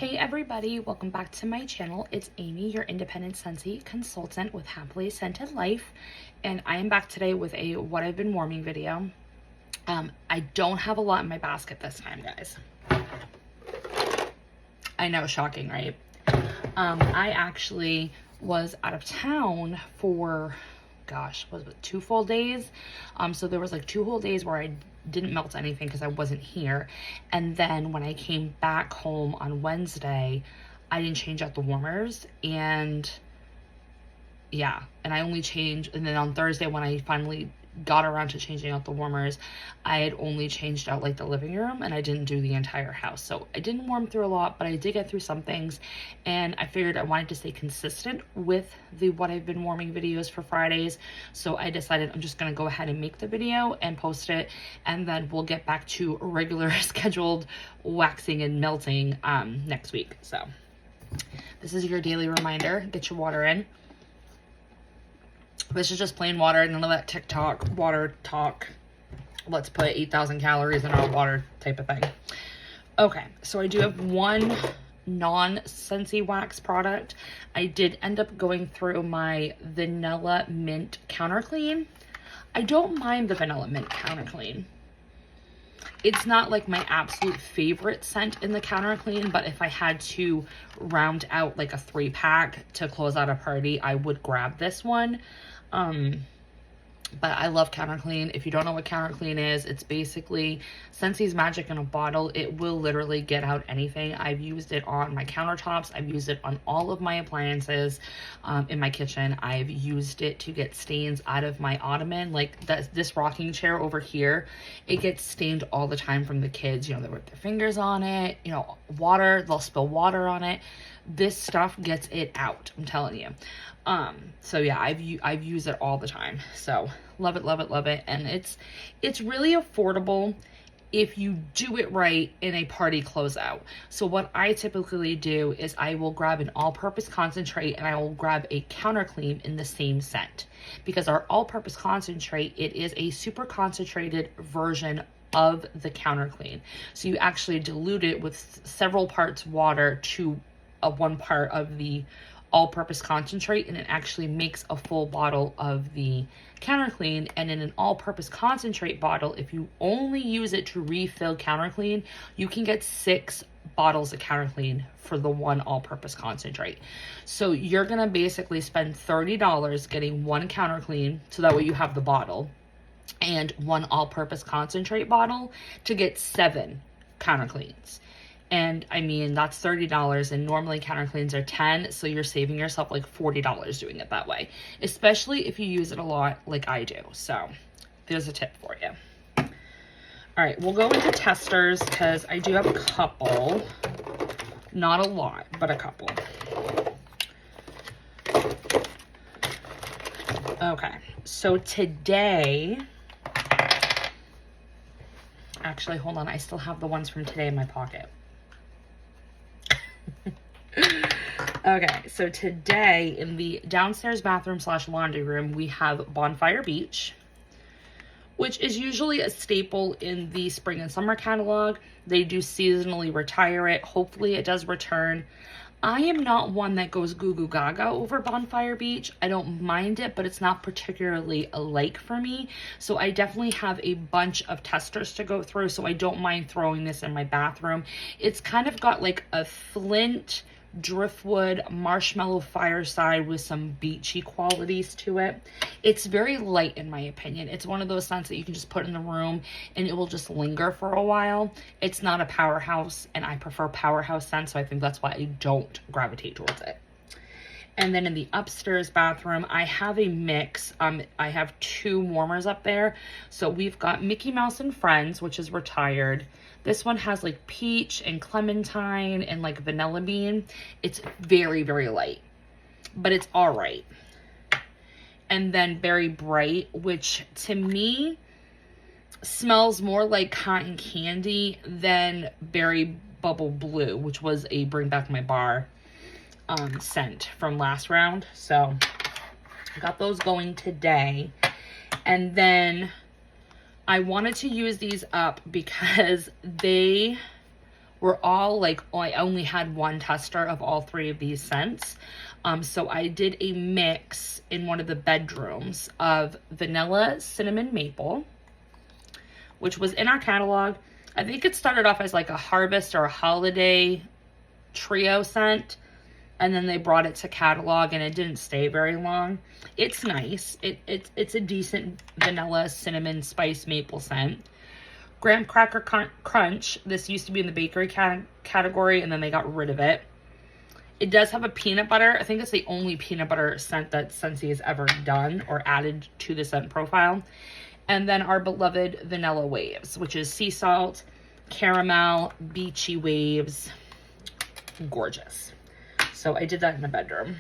Hey everybody, welcome back to my channel. It's Amy, your independent Scentsy consultant with Happily Scented Life, and I am back today with a what I've been warming video. I don't have a lot in my basket this time, guys. I know, shocking, right? I actually was out of town for, gosh, was it 2 full days? So there was like 2 whole days where I didn't melt anything because I wasn't here. And then when I came back home on Wednesday, I didn't change out the warmers, and yeah, and I only changed, and then on Thursday when I finally got around to changing out the warmers, I had only changed out like the living room, and I didn't do the entire house. So I didn't warm through a lot, but I did get through some things, and I figured I wanted to stay consistent with the what I've been warming videos for Fridays. So I decided I'm just gonna go ahead and make the video and post it, and then we'll get back to regular scheduled waxing and melting next week. So this is your daily reminder, get your water in. This is just plain water, none of that TikTok water talk. Let's put 8,000 calories in our water type of thing. Okay, so I do have one non-Scentsy wax product. I did end up going through my vanilla mint counter clean. I don't mind the vanilla mint counter clean. It's not like my absolute favorite scent in the counter clean, but if I had to round out like a 3-pack to close out a party, I would grab this one. But I love counter clean. If you don't know what counter clean is, it's basically Scentsy's magic in a bottle. It will literally get out anything. I've used it on my countertops. I've used it on all of my appliances in my kitchen. I've used it to get stains out of my ottoman. Like this rocking chair over here, it gets stained all the time from the kids. You know, they rip their fingers on it, you know, water, they'll spill water on it. This stuff gets it out, I'm telling you. So yeah, I've used it all the time. So love it, love it, love it. And it's really affordable if you do it right in a party closeout. So what I typically do is I will grab an all-purpose concentrate and I will grab a counter clean in the same scent, because our all-purpose concentrate, it is a super concentrated version of the counter clean. So you actually dilute it with several parts water to one part of the all-purpose concentrate, and it actually makes a full bottle of the counter clean. And in an all-purpose concentrate bottle, if you only use it to refill counter clean, you can get 6 bottles of counter clean for the one all-purpose concentrate. So you're gonna basically spend $30 getting one counter clean, so that way you have the bottle, and one all-purpose concentrate bottle to get 7 counter cleans. And I mean, that's $30, and normally counter cleans are $10, so you're saving yourself like $40 doing it that way, especially if you use it a lot like I do. So there's a tip for you. All right, we'll go into testers because I do have a couple, not a lot, but a couple. Okay, so today, actually, hold on, I still have the ones from today in my pocket. Okay, so today in the downstairs bathroom / laundry room, we have Bonfire Beach, which is usually a staple in the spring and summer catalog. They do seasonally retire it. Hopefully it does return. I am not one that goes goo goo gaga over Bonfire Beach. I don't mind it, but it's not particularly a like for me. So I definitely have a bunch of testers to go through, so I don't mind throwing this in my bathroom. It's kind of got like a flint, driftwood, marshmallow fireside with some beachy qualities to it. It's very light in my opinion. It's one of those scents that you can just put in the room and it will just linger for a while. It's not a powerhouse, and I prefer powerhouse scents, so I think that's why I don't gravitate towards it. And then in the upstairs bathroom, I have a mix. I have 2 warmers up there. So we've got Mickey Mouse and Friends, which is retired. This one has like peach and clementine and like vanilla bean. It's very, very light, but it's all right. And then Berry Bright, which to me smells more like cotton candy than Berry Bubble Blue, which was a Bring Back My Bar scent from last round. So I got those going today. And then I wanted to use these up because they were all like, I only had one tester of all 3 of these scents. So I did a mix in one of the bedrooms of vanilla, cinnamon, maple, which was in our catalog. I think it started off as like a harvest or a holiday trio scent, and then they brought it to catalog, and it didn't stay very long. It's nice. It's a decent vanilla, cinnamon, spice, maple scent. Graham Cracker Crunch. This used to be in the bakery category, and then they got rid of it. It does have a peanut butter. I think it's the only peanut butter scent that Scentsy has ever done or added to the scent profile. And then our beloved Vanilla Waves, which is sea salt, caramel, beachy waves. Gorgeous. So I did that in the bedroom.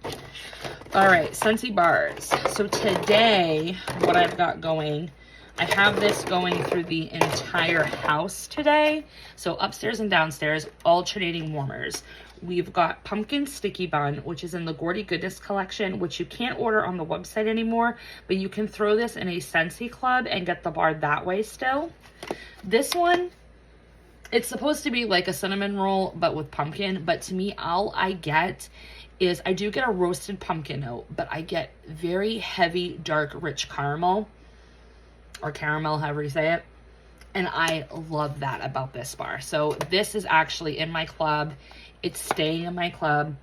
All right, Scentsy bars. So today, what I've got going, I have this going through the entire house today. So upstairs and downstairs, alternating warmers. We've got Pumpkin Sticky Bun, which is in the Gordy Goodness collection, which you can't order on the website anymore, but you can throw this in a Scentsy club and get the bar that way still. This one, it's supposed to be like a cinnamon roll, but with pumpkin. But to me, all I get is, I do get a roasted pumpkin note, but I get very heavy, dark, rich caramel, or caramel, however you say it. And I love that about this bar. So this is actually in my club. It's staying in my club.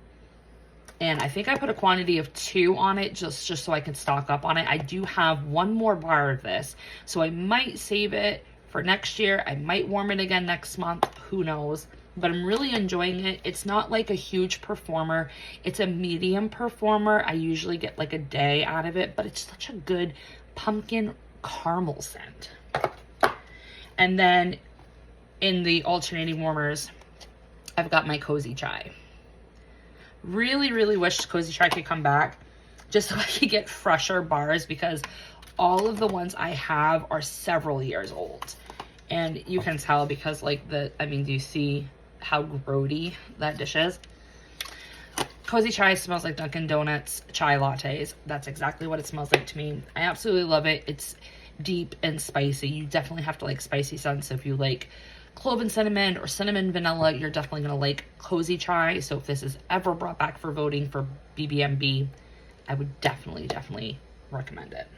And I think I put a quantity of 2 on it just so I can stock up on it. I do have 1 more bar of this, so I might save it for next year. I might warm it again next month. Who knows? But I'm really enjoying it. It's not like a huge performer. It's a medium performer. I usually get like a day out of it, but it's such a good pumpkin caramel scent. And then in the alternating warmers, I've got my Cozy Chai. Really, really wish Cozy Chai could come back just so I could get fresher bars, because all of the ones I have are several years old. And you can tell because like do you see how grody that dish is? Cozy Chai smells like Dunkin' Donuts chai lattes. That's exactly what it smells like to me. I absolutely love it. It's deep and spicy. You definitely have to like spicy scents. So if you like clove and cinnamon or cinnamon vanilla, you're definitely going to like Cozy Chai. So if this is ever brought back for voting for BBMB, I would definitely recommend it.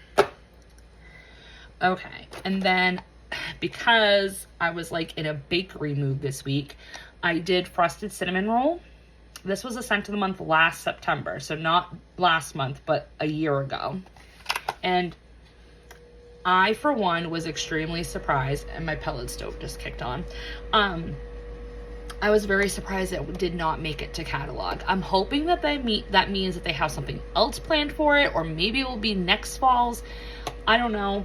Okay, and then because I was like in a bakery mood this week, I did Frosted Cinnamon Roll. This was a scent of the month last September, so not last month, but a year ago. And I, for one, was extremely surprised, and my pellet stove just kicked on. I was very surprised it did not make it to catalog. I'm hoping that that means that they have something else planned for it, or maybe it will be next fall's. I don't know.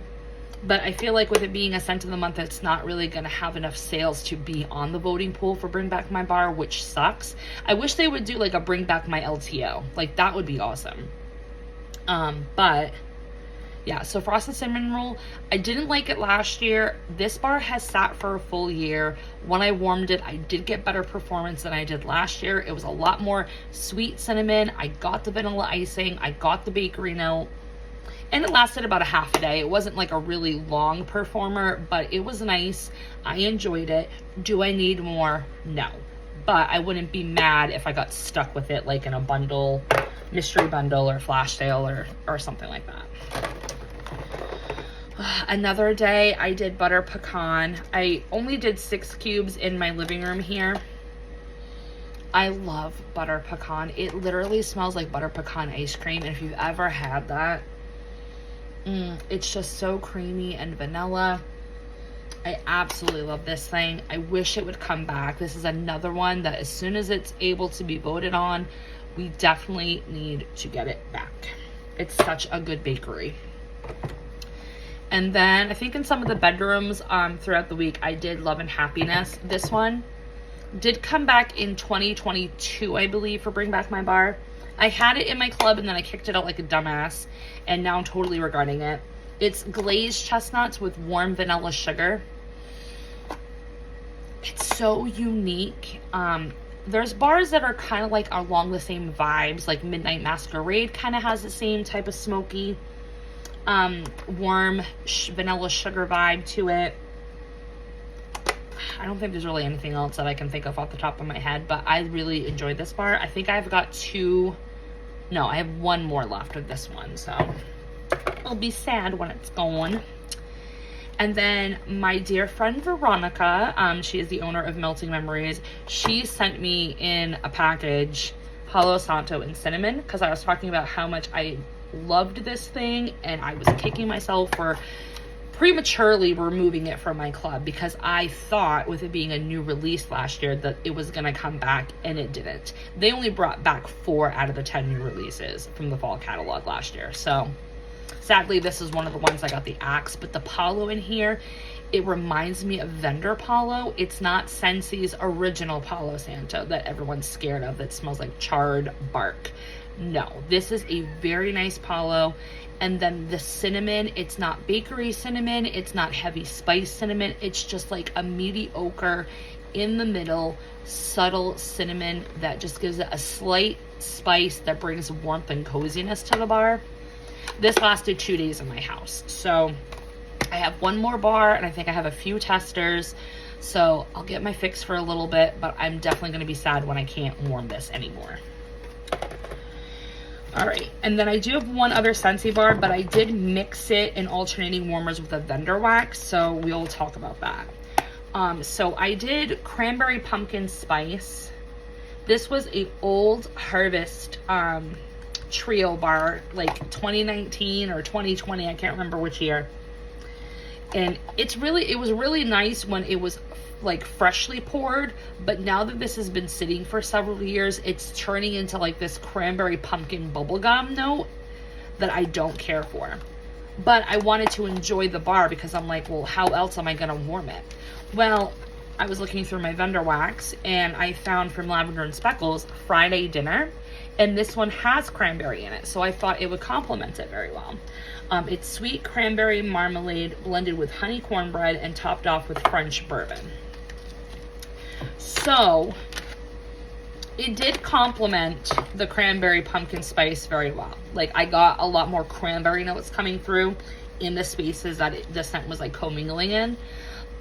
But I feel like with it being a scent of the month, it's not really going to have enough sales to be on the voting pool for Bring Back My Bar, which sucks. I wish they would do like a Bring Back My LTO. Like, that would be awesome. But yeah, so Frosted Cinnamon Roll, I didn't like it last year. This bar has sat for a full year. When I warmed it, I did get better performance than I did last year. It was a lot more sweet cinnamon. I got the vanilla icing. I got the bakery note. And it lasted about a half a day. It wasn't like a really long performer, but it was nice. I enjoyed it. Do I need more? No. But I wouldn't be mad if I got stuck with it like in a bundle, mystery bundle or flash sale or something like that. Another day I did Butter Pecan. I only did 6 cubes in my living room here. I love Butter Pecan. It literally smells like butter pecan ice cream. And if you've ever had that, it's just so creamy and vanilla. I absolutely love this thing. I wish it would come back. This is another one that as soon as it's able to be voted on, we definitely need to get it back. It's such a good bakery. And then I think in some of the bedrooms throughout the week, I did Love and Happiness. This one did come back in 2022, I believe, for Bring Back My Bar. I had it in my club and then I kicked it out like a dumbass, and now I'm totally regretting it. It's glazed chestnuts with warm vanilla sugar. It's so unique. There's bars that are kind of like along the same vibes, like Midnight Masquerade kind of has the same type of smoky, warm vanilla sugar vibe to it. I don't think there's really anything else that I can think of off the top of my head, but I really enjoyed this bar. I think I've got I have one more left of this one, so I'll be sad when it's gone. And then my dear friend Veronica, she is the owner of Melting Memories. She sent me in a package Palo Santo and Cinnamon, because I was talking about how much I loved this thing, and I was kicking myself for prematurely removing it from my club, because I thought with it being a new release last year that it was going to come back, and it didn't. They only brought back 4 out of the 10 new releases from the fall catalog last year. So sadly, this is one of the ones I got the axe, but the Palo in here, it reminds me of Vendor Palo. It's not Scentsy's original Palo Santo that everyone's scared of that smells like charred bark. No, this is a very nice Palo. And then the cinnamon, it's not bakery cinnamon, it's not heavy spice cinnamon, it's just like a mediocre, in the middle, subtle cinnamon that just gives it a slight spice that brings warmth and coziness to the bar. This lasted 2 days in my house. So I have one more bar, and I think I have a few testers. So I'll get my fix for a little bit, but I'm definitely gonna be sad when I can't warm this anymore. All right, and then I do have one other Scentsy bar, but I did mix it in alternating warmers with a Vendor wax, so we'll talk about that. So I did Cranberry Pumpkin Spice. This was a Old Harvest trio bar, like 2019 or 2020, I can't remember which year. And it was really nice when it was like freshly poured, but now that this has been sitting for several years, it's turning into like this cranberry pumpkin bubblegum note that I don't care for. But I wanted to enjoy the bar because I'm like, well, how else am I gonna warm it? Well, I was looking through my Vendor wax, and I found from Lavender and Speckles Friday Dinner, and this one has cranberry in it, so I thought it would complement it very well. It's sweet cranberry marmalade blended with honey cornbread and topped off with French bourbon. So it did complement the cranberry pumpkin spice very well. Like, I got a lot more cranberry notes coming through in the spaces that the scent was like commingling in,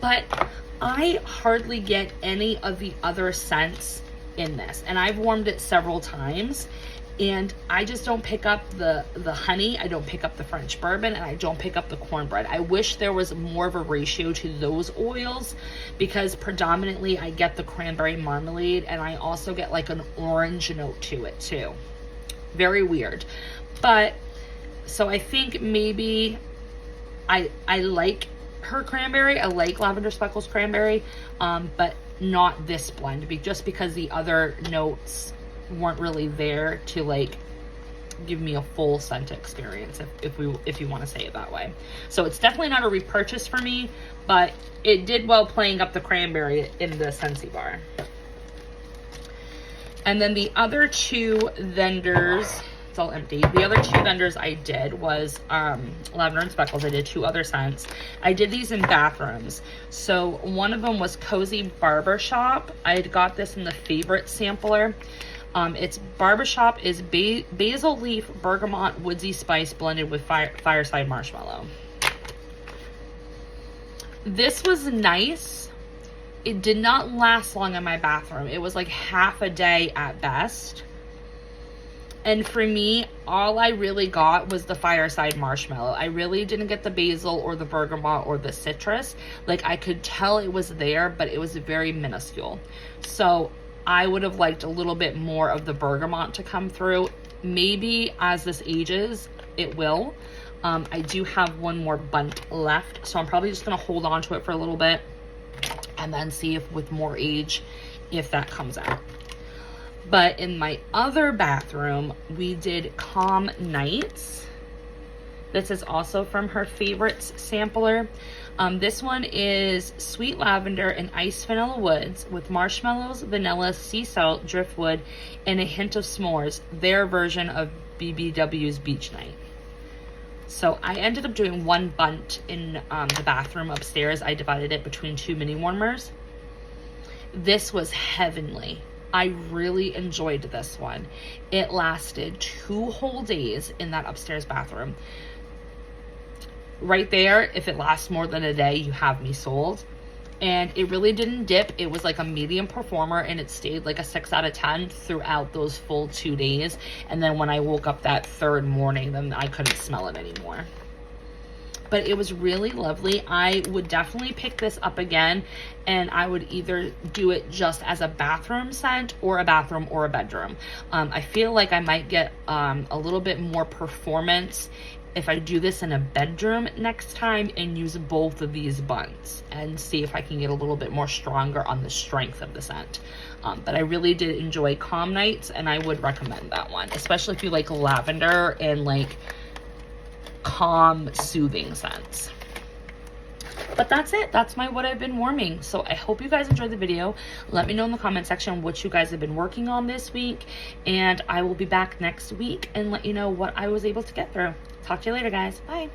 but I hardly get any of the other scents in this, and I've warmed it several times, and I just don't pick up the honey, I don't pick up the French bourbon, and I don't pick up the cornbread. I wish there was more of a ratio to those oils, because predominantly I get the cranberry marmalade, and I also get like an orange note to it too. Very weird. But so I think maybe I like her cranberry. I like Lavender Speckles cranberry, but not this blend, just because the other notes weren't really there to like give me a full scent experience, if you want to say it that way. So it's definitely not a repurchase for me, but it did well playing up the cranberry in the Scentsy bar. And then the other 2 vendors, it's all empty. The other 2 vendors I did was Lavender and Speckles. I did 2 other scents. I did these in bathrooms. So one of them was Cozy Barbershop. I had got this in the favorite sampler. It's Barbershop is basil leaf, bergamot, woodsy spice blended with fireside marshmallow. This was nice. It did not last long in my bathroom. It was like half a day at best. And for me, all I really got was the fireside marshmallow. I really didn't get the basil or the bergamot or the citrus. Like, I could tell it was there, but it was very minuscule. So I would have liked a little bit more of the bergamot to come through. Maybe as this ages, it will. I do have one more bunt left, so I'm probably just gonna hold on to it for a little bit and then see if with more age, if that comes out. But in my other bathroom, we did Calm Nights. This is also from her favorites sampler. This one is sweet lavender and iced vanilla woods with marshmallows, vanilla, sea salt, driftwood, and a hint of s'mores. Their version of BBW's Beach Night. So I ended up doing one bunt in the bathroom upstairs. I divided it between 2 mini warmers. This was heavenly. I really enjoyed this one. It lasted 2 whole days in that upstairs bathroom. Right there, if it lasts more than a day, you have me sold. and it really didn't dip. It was like a medium performer, and it stayed like a 6 out of 10 throughout those full 2 days. And then when I woke up that third morning, then I couldn't smell it anymore. But it was really lovely. I would definitely pick this up again, and I would either do it just as a bathroom scent or a bathroom or a bedroom. I feel like I might get a little bit more performance if I do this in a bedroom next time and use both of these buns and see if I can get a little bit more stronger on the strength of the scent. But I really did enjoy Calm Nights, and I would recommend that one, especially if you like lavender and like calm, soothing scents. But that's it. That's my what I've been warming. So I hope you guys enjoyed the video. Let me know in the comment section what you guys have been working on this week, and I will be back next week and let you know what I was able to get through. Talk to you later, guys. Bye.